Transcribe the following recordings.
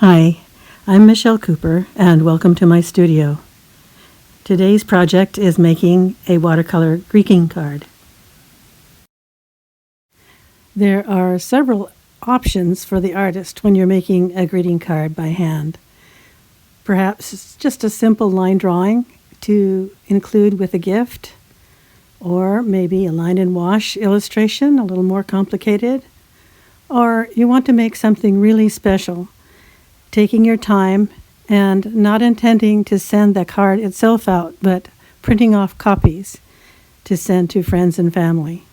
Hi, I'm Michelle Cooper, and welcome to my studio. Today's project is making a watercolor greeting card. There are several options for the artist when you're making a greeting card by hand. Perhaps it's just a simple line drawing to include with a gift, or maybe a line and wash illustration, a little more complicated, or you want to make something really special, taking your time and not intending to send the card itself out, but printing off copies to send to friends and family.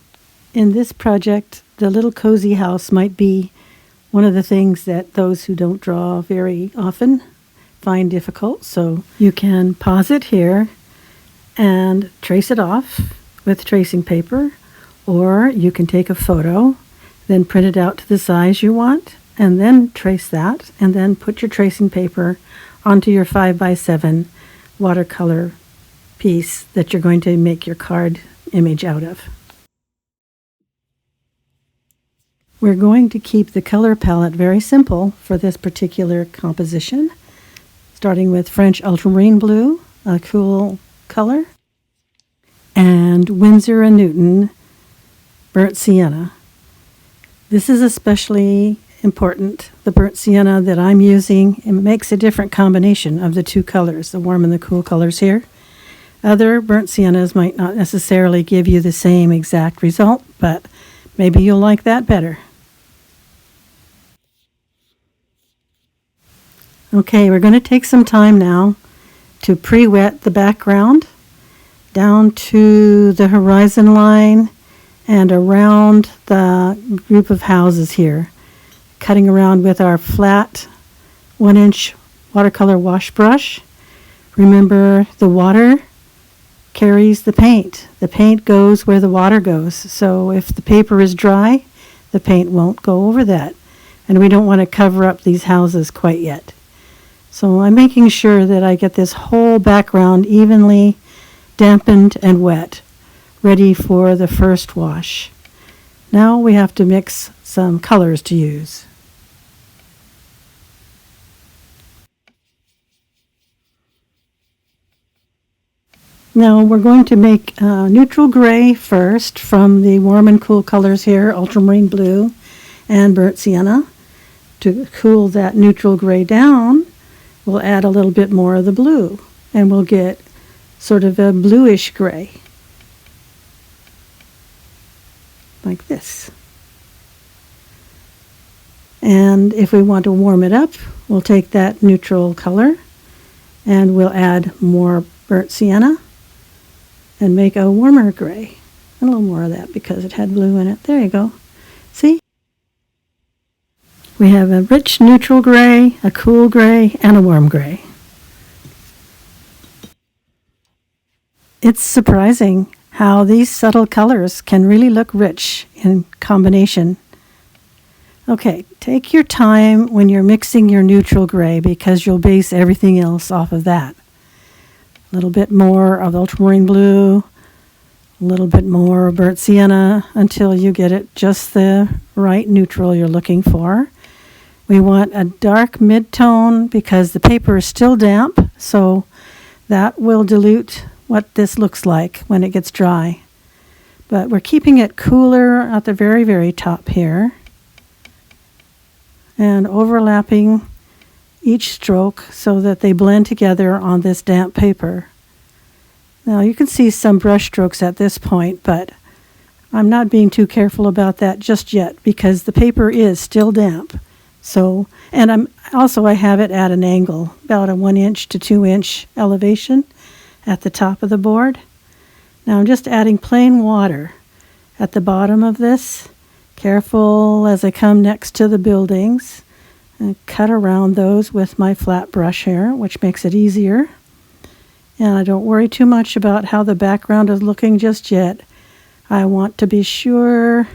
In this project, the little cozy house might be one of the things that those who don't draw very often find difficult. So you can pause it here and trace it off with tracing paper, or you can take a photo, then print it out to the size you want, and then trace that, and then put your tracing paper onto your 5x7 watercolor piece that you're going to make your card image out of. We're going to keep the color palette very simple for this particular composition, starting with French Ultramarine blue, a cool color, and Winsor & Newton burnt sienna. This is especially important, the burnt sienna that I'm using. It makes a different combination of the two colors, the warm and the cool colors here. Other burnt siennas might not necessarily give you the same exact result, but maybe you'll like that better. Okay, we're going to take some time now to pre-wet the background down to the horizon line and around the group of houses here, cutting around with our flat 1-inch watercolor wash brush. Remember, the water carries the paint. The paint goes where the water goes. So if the paper is dry, the paint won't go over that. And we don't want to cover up these houses quite yet. So I'm making sure that I get this whole background evenly dampened and wet, ready for the first wash. Now we have to mix some colors to use. Now we're going to make neutral gray first from the warm and cool colors here, ultramarine blue and burnt sienna. To cool that neutral gray down, we'll add a little bit more of the blue, and we'll get sort of a bluish gray, like this. And if we want to warm it up, we'll take that neutral color and we'll add more burnt sienna and make a warmer gray. A little more of that because it had blue in it. There you go. See? We have a rich neutral gray, a cool gray, and a warm gray. It's surprising how these subtle colors can really look rich in combination. Okay, take your time when you're mixing your neutral gray because you'll base everything else off of that. A little bit more of ultramarine blue, a little bit more burnt sienna until you get it just the right neutral you're looking for. We want a dark mid-tone because the paper is still damp, so that will dilute what this looks like when it gets dry. But we're keeping it cooler at the very, very top here and overlapping each stroke so that they blend together on this damp paper. Now you can see some brush strokes at this point, but I'm not being too careful about that just yet because the paper is still damp. So, and I have it at an angle, about a 1-inch to 2-inch elevation at the top of the board. Now I'm just adding plain water at the bottom of this. Careful as I come next to the buildings and cut around those with my flat brush here, which makes it easier. And I don't worry too much about how the background is looking just yet. I want to be sure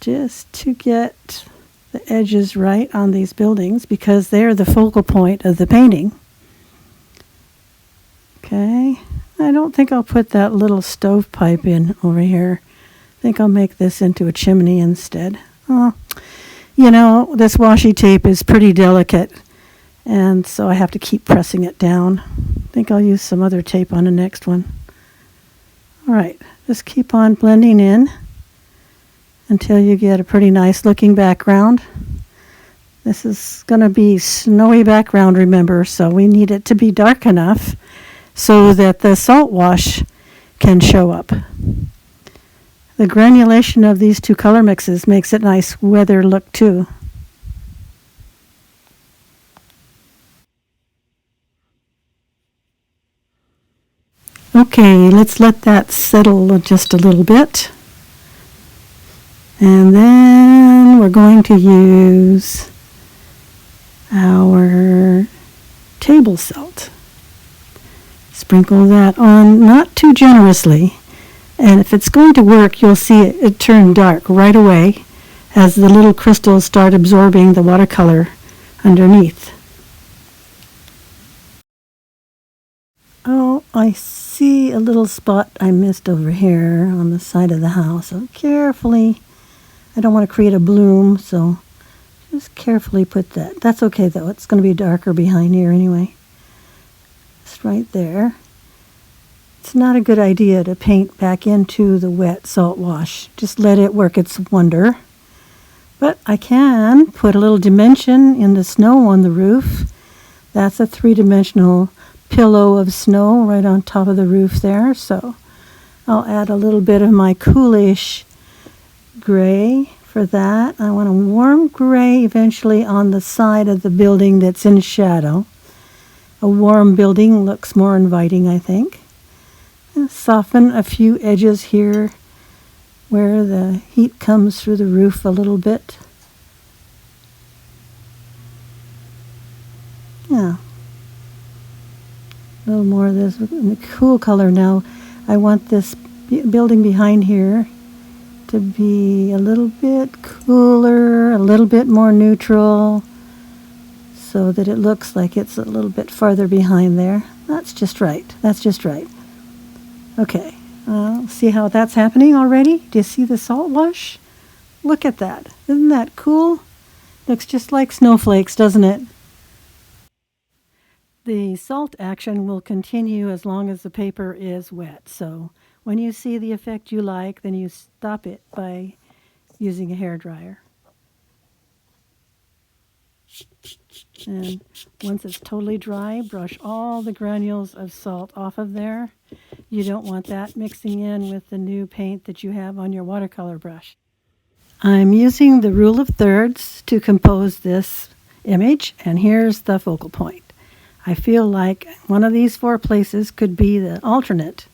just to get the edges right on these buildings because they're the focal point of the painting. Okay, I don't think I'll put that little stovepipe in over here. I think I'll make this into a chimney instead. Oh, you know, this washi tape is pretty delicate. and so I have to keep pressing it down. I think I'll use some other tape on the next one. All right, just keep on blending in until you get a pretty nice looking background. This is going to be snowy background, remember, so we need it to be dark enough so that the salt wash can show up. The granulation of these two color mixes makes it nice weather look too. Okay, let's let that settle just a little bit. And then we're going to use our table salt. Sprinkle that on, not too generously. And if it's going to work, you'll see it turn dark right away as the little crystals start absorbing the watercolor underneath. Oh, I see a little spot I missed over here on the side of the house. So carefully, I don't want to create a bloom, so just carefully put that. That's okay though, it's going to be darker behind here anyway. Just right there. It's not a good idea to paint back into the wet salt wash. Just let it work its wonder. But I can put a little dimension in the snow on the roof. That's a three-dimensional pillow of snow right on top of the roof there. So I'll add a little bit of my coolish gray for that. I want a warm gray eventually on the side of the building that's in shadow. A warm building looks more inviting, I think. And soften a few edges here where the heat comes through the roof a little bit. Yeah. A little more of this in the cool color now. I want this building behind here to be a little bit cooler, a little bit more neutral, so that it looks like it's a little bit farther behind there. That's just right. That's just right. Okay, see how that's happening already? Do you see the salt wash? Look at that. Isn't that cool? Looks just like snowflakes, doesn't it? The salt action will continue as long as the paper is wet. So when you see the effect you like, then you stop it by using a hairdryer. And once it's totally dry, brush all the granules of salt off of there. You don't want that mixing in with the new paint that you have on your watercolor brush. I'm using the rule of thirds to compose this image, and here's the focal point. I feel like one of these four places could be the alternate,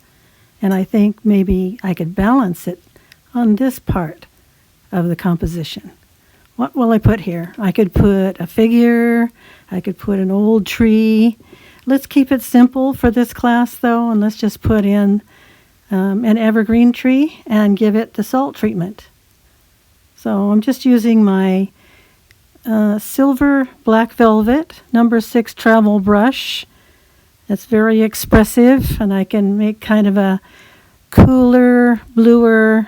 and I think maybe I could balance it on this part of the composition. What will I put here? I could put a figure, I could put an old tree. Let's keep it simple for this class though, and let's just put in an evergreen tree and give it the salt treatment. So I'm just using my silver black velvet number 6 travel brush. It's very expressive, and I can make kind of a cooler, bluer,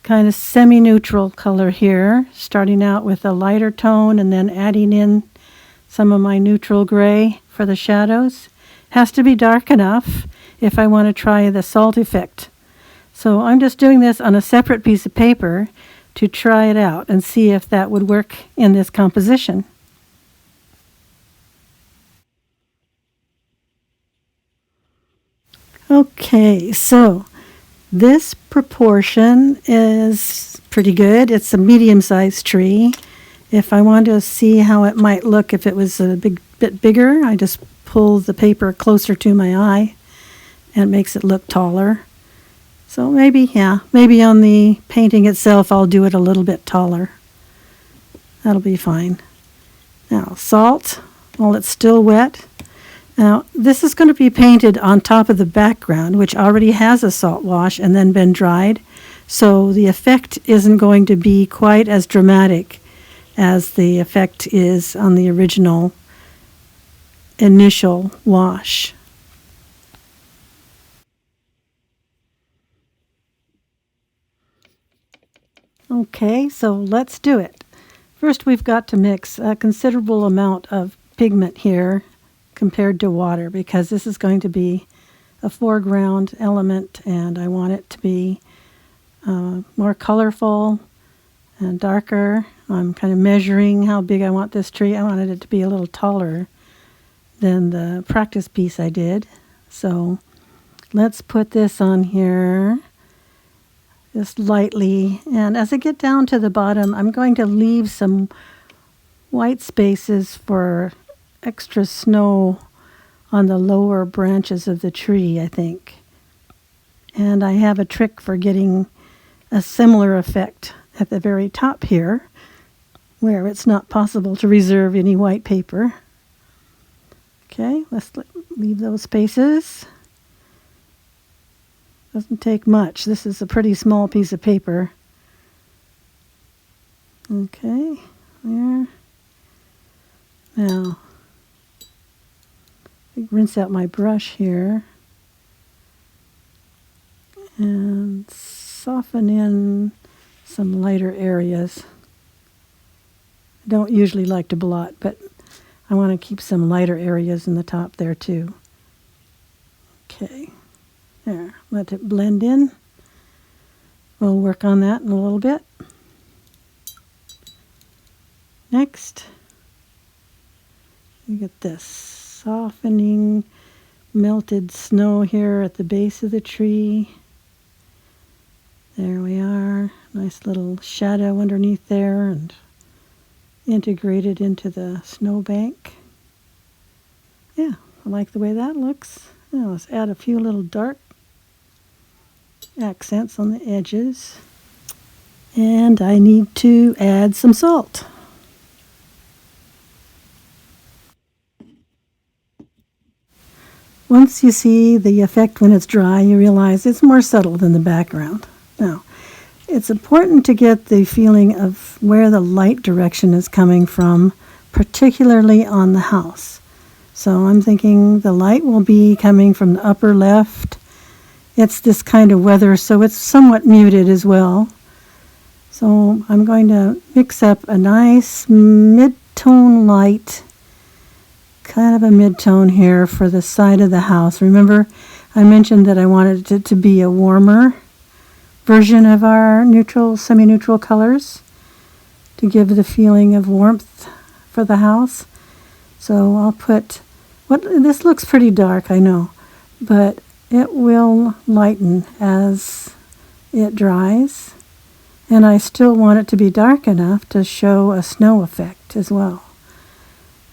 kind of semi-neutral color here, starting out with a lighter tone and then adding in some of my neutral gray for the shadows. Has to be dark enough if I want to try the salt effect. So I'm just doing this on a separate piece of paper to try it out and see if that would work in this composition. Okay, so this proportion is pretty good. It's a medium-sized tree. If I want to see how it might look if it was a bit bigger, I just pull the paper closer to my eye and it makes it look taller. So maybe on the painting itself I'll do it a little bit taller. That'll be fine. Now, salt, while it's still wet. Now, this is going to be painted on top of the background, which already has a salt wash and then been dried. So the effect isn't going to be quite as dramatic as the effect is on the original initial wash. Okay, so let's do it. First, we've got to mix a considerable amount of pigment here compared to water, because this is going to be a foreground element and I want it to be more colorful and darker. I'm kind of measuring how big I want this tree. I wanted it to be a little taller than the practice piece I did. So let's put this on here just lightly. And as I get down to the bottom, I'm going to leave some white spaces for extra snow on the lower branches of the tree, I think. And I have a trick for getting a similar effect at the very top here, where it's not possible to reserve any white paper. Okay, let's leave those spaces. Doesn't take much. This is a pretty small piece of paper. Okay, there. Now, rinse out my brush here and soften in some lighter areas. I don't usually like to blot, but I want to keep some lighter areas in the top there too. Okay, there, let it blend in. We'll work on that in a little bit. Next, you get this softening melted snow here at the base of the tree. There we are, nice little shadow underneath there and integrated into the snowbank. Yeah, I like the way that looks. Now let's add a few little dark accents on the edges. And I need to add some salt. Once you see the effect when it's dry, you realize it's more subtle than the background. Now, it's important to get the feeling of where the light direction is coming from, particularly on the house. So I'm thinking the light will be coming from the upper left. It's this kind of weather, so it's somewhat muted as well. So I'm going to mix up a nice mid-tone light, kind of a mid-tone here for the side of the house. Remember, I mentioned that I wanted it to be a warmer version of our neutral, semi-neutral colors to give the feeling of warmth for the house. So I'll put, this looks pretty dark, I know, but it will lighten as it dries. And I still want it to be dark enough to show a snow effect as well.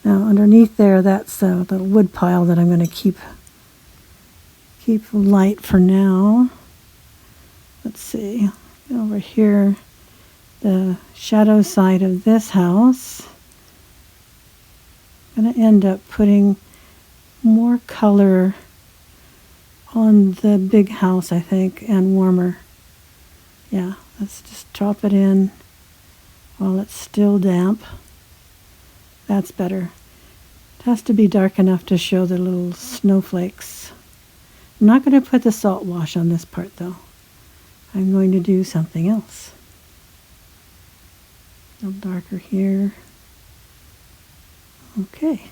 Now underneath there, that's the little wood pile that I'm going to keep light for now. Let's see, over here, the shadow side of this house. I'm going to end up putting more color on the big house, I think, and warmer. Yeah, let's just drop it in while it's still damp. That's better. It has to be dark enough to show the little snowflakes. I'm not going to put the salt wash on this part though. I'm going to do something else. A little darker here. Okay.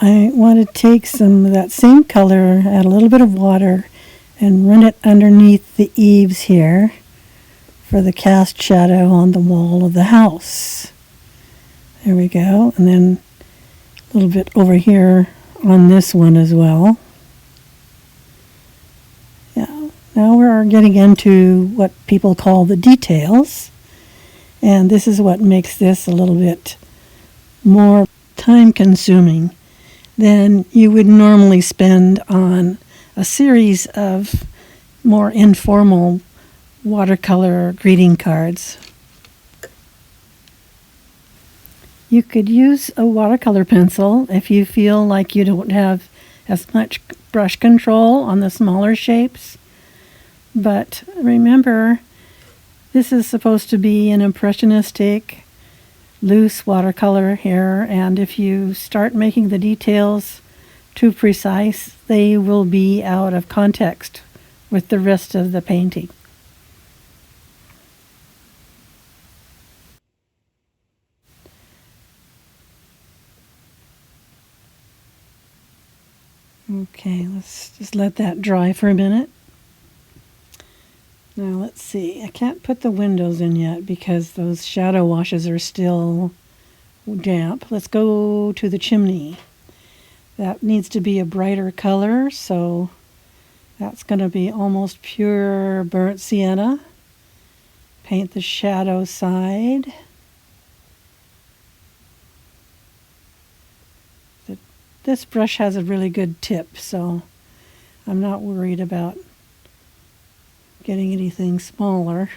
I want to take some of that same color, add a little bit of water, and run it underneath the eaves here for the cast shadow on the wall of the house. There we go. And then a little bit over here on this one as well. Yeah. Now we're getting into what people call the details. And this is what makes this a little bit more time-consuming than you would normally spend on a series of more informal watercolor greeting cards. You could use a watercolor pencil if you feel like you don't have as much brush control on the smaller shapes. But remember, this is supposed to be an impressionistic, loose watercolor here, and if you start making the details too precise, they will be out of context with the rest of the painting. Okay, let's just let that dry for a minute. Now let's see. I can't put the windows in yet because those shadow washes are still damp. Let's go to the chimney. That needs to be a brighter color, so that's going to be almost pure burnt sienna. Paint the shadow side. This brush has a really good tip, so I'm not worried about getting anything smaller.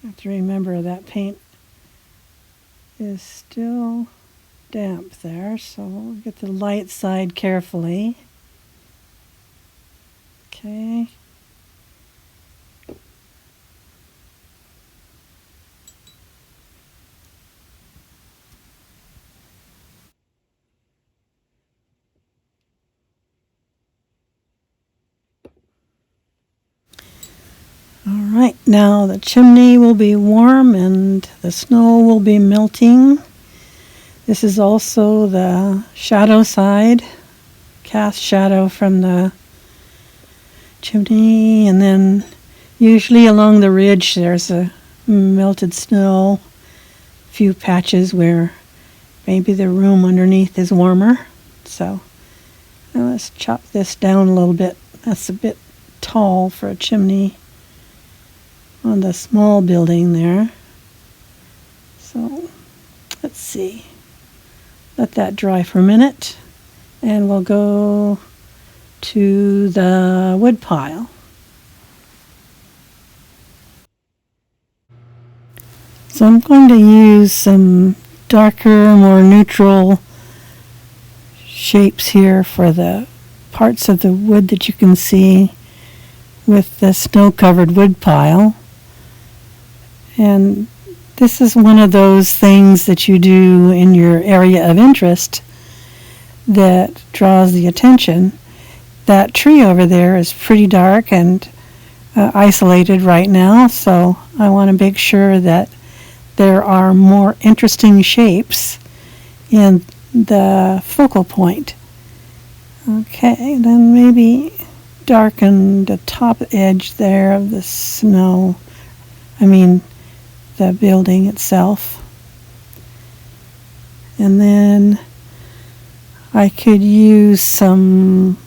I have to remember that paint is still damp there, so we'll get the light side carefully. Okay. All right, now the chimney will be warm and the snow will be melting. This is also the shadow side, cast shadow from the chimney, and then usually along the ridge there's a melted snow, a few patches where maybe the room underneath is warmer. So now let's chop this down a little bit. That's a bit tall for a chimney on the small building there. So let's see. Let that dry for a minute and we'll go to the wood pile. So I'm going to use some darker, more neutral shapes here for the parts of the wood that you can see with the snow-covered wood pile. And this is one of those things that you do in your area of interest that draws the attention. That tree over there is pretty dark and isolated right now, so I want to make sure that there are more interesting shapes in the focal point. Okay, then maybe darken the top edge there of the snow. The building itself. And then I could use some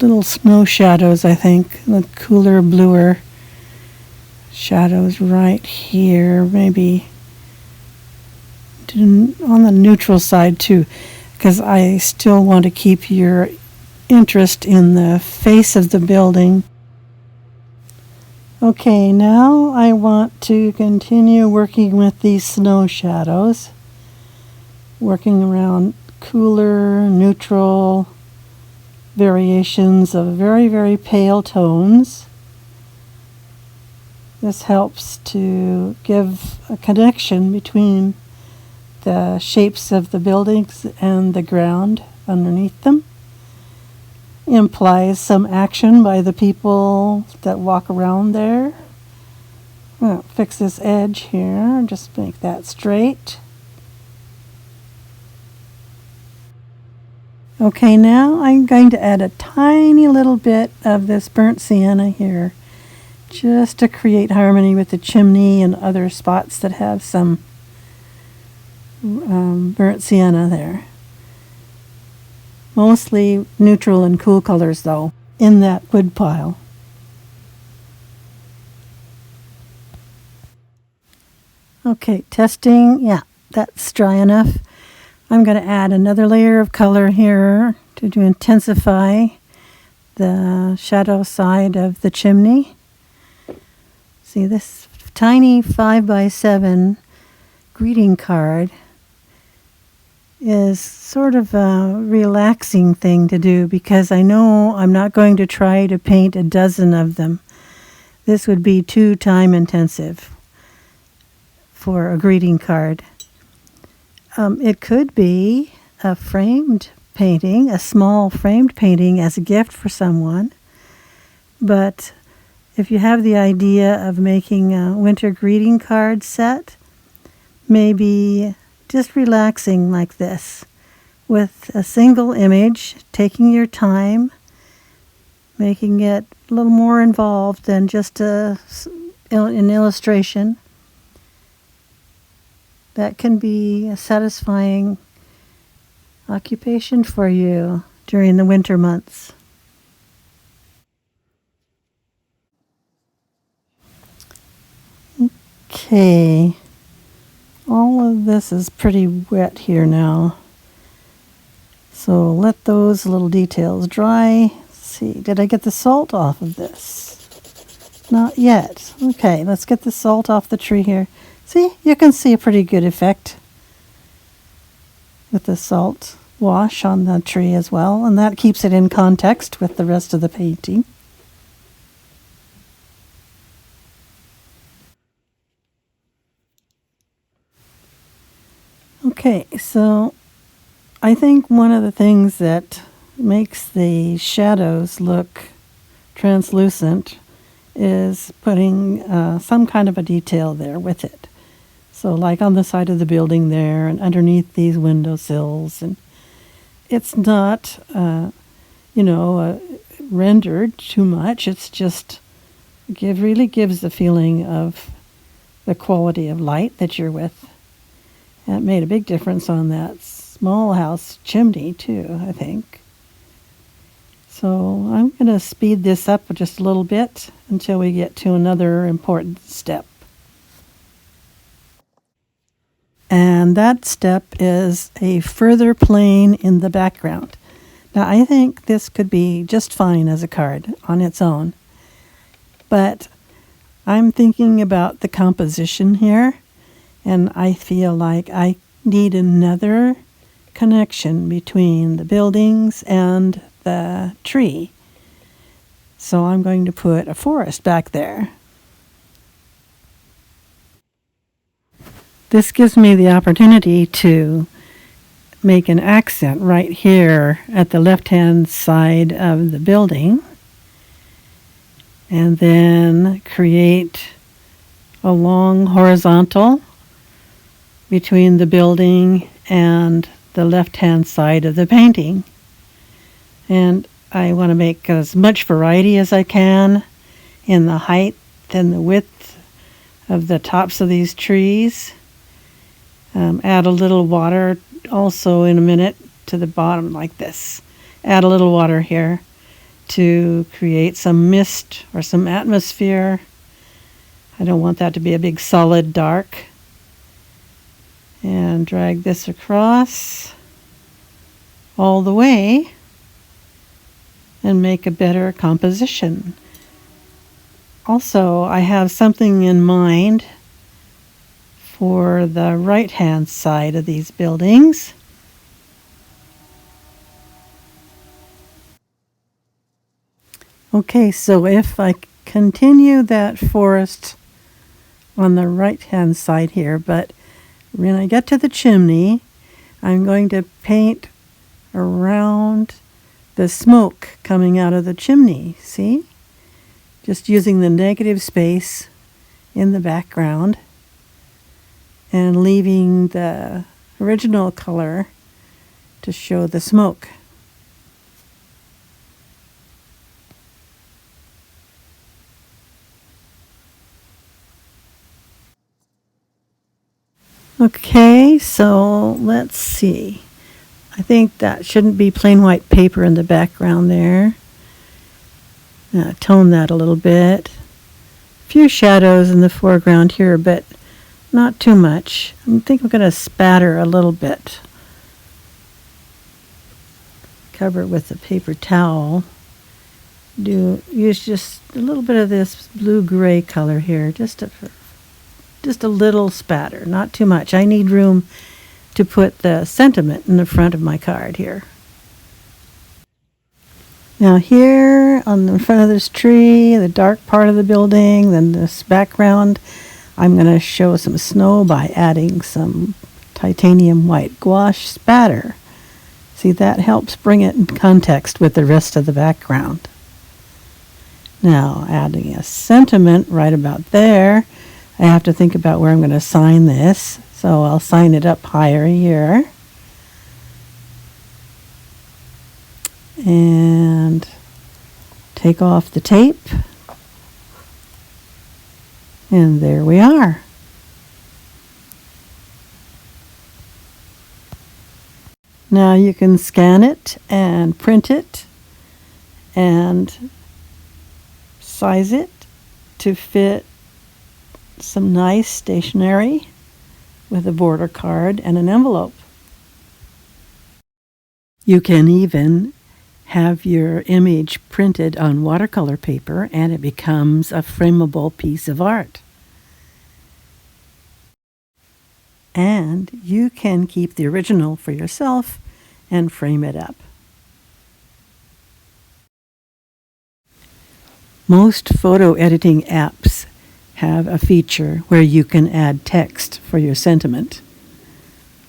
little snow shadows, I think, the cooler, bluer shadows right here, maybe on the neutral side too, because I still want to keep your interest in the face of the building. Okay, now I want to continue working with these snow shadows, working around cooler, neutral variations of very, very pale tones. This helps to give a connection between the shapes of the buildings and the ground underneath them. Implies some action by the people that walk around there. I'm going to fix this edge here, just make that straight. Okay, now I'm going to add a tiny little bit of this burnt sienna here, just to create harmony with the chimney and other spots that have some burnt sienna there. Mostly neutral and cool colors, though, in that wood pile. Okay, testing. Yeah, that's dry enough. I'm going to add another layer of color here to intensify the shadow side of the chimney. See, this tiny 5x7 greeting card is sort of a relaxing thing to do because I know I'm not going to try to paint a dozen of them. This would be too time intensive for a greeting card. It could be a framed painting, a small framed painting as a gift for someone. But if you have the idea of making a winter greeting card set, maybe just relaxing like this with a single image, taking your time, making it a little more involved than just an illustration. That can be a satisfying occupation for you during the winter months. Okay, all of this is pretty wet here now. So let those little details dry. Let's see, did I get the salt off of this? Not yet. Okay, let's get the salt off the tree here. See, you can see a pretty good effect with the salt wash on the tree as well, and that keeps it in context with the rest of the painting. Okay, so I think one of the things that makes the shadows look translucent is putting some kind of a detail there with it. So like on the side of the building there and underneath these windowsills. And it's not, rendered too much. It's just really gives the feeling of the quality of light that you're with. That made a big difference on that small house chimney too, I think. So I'm going to speed this up just a little bit until we get to another important step. And that step is a further plane in the background. Now I think this could be just fine as a card on its own, but I'm thinking about the composition here, and I feel like I need another connection between the buildings and the tree. So I'm going to put a forest back there. This gives me the opportunity to make an accent right here at the left-hand side of the building, and then create a long horizontal between the building and the left-hand side of the painting. And I want to make as much variety as I can in the height and the width of the tops of these trees. Add a little water also in a minute to the bottom like this. Add a little water here to create some mist or some atmosphere. I don't want that to be a big solid dark. And drag this across all the way and make a better composition. Also, I have something in mind for the right-hand side of these buildings. Okay, so if I continue that forest on the right-hand side here, but when I get to the chimney, I'm going to paint around the smoke coming out of the chimney, see? Just using the negative space in the background and leaving the original color to show the smoke. Okay, so let's see. I think that shouldn't be plain white paper in the background there. Tone that a little bit. A few shadows in the foreground here, but not too much. I think I'm going to spatter a little bit. Cover it with a paper towel. Use just a little bit of this blue-gray color here, just a little spatter, not too much. I need room to put the sentiment in the front of my card here. Now here on the front of this tree, the dark part of the building, then this background, I'm going to show some snow by adding some titanium white gouache spatter. See, that helps bring it in context with the rest of the background. Now adding a sentiment right about there. I have to think about where I'm going to sign this, so I'll sign it up higher here. and take off the tape. And there we are. Now you can scan it and print it and size it to fit some nice stationery with a border card and an envelope. You can even have your image printed on watercolor paper and it becomes a frameable piece of art. And you can keep the original for yourself and frame it up. Most photo editing apps have a feature where you can add text for your sentiment,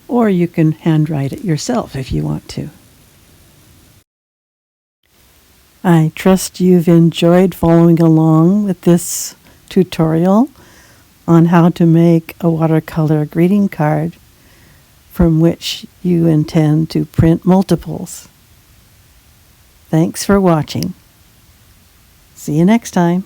or you can handwrite it yourself if you want to. I trust you've enjoyed following along with this tutorial on how to make a watercolor greeting card from which you intend to print multiples. Thanks for watching. See you next time.